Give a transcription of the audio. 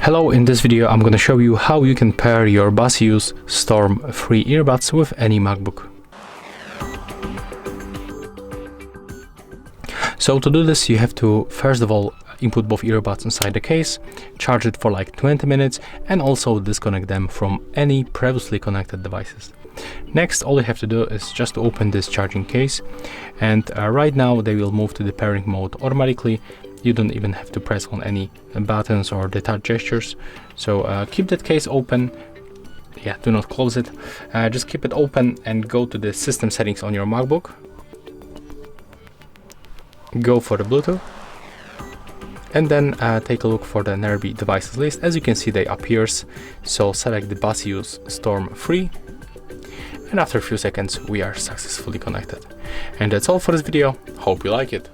Hello, in this video I'm going to show you how you can pair your Baseus Storm free earbuds with any MacBook. So to do this you have to first of all input both earbuds inside the case, charge it for like 20 minutes and also disconnect them from any previously connected devices. Next, all you have to do is just open this charging case, and right now they will move to the pairing mode automatically. You don't even have to press on any buttons or the touch gestures. So keep that case open. Yeah, do not close it. Just keep it open and go to the system settings on your MacBook. Go for the Bluetooth. And then take a look for the nearby devices list. As you can see, they appears. So select the Baseus Storm free. And after a few seconds, we are successfully connected. And that's all for this video. Hope you like it.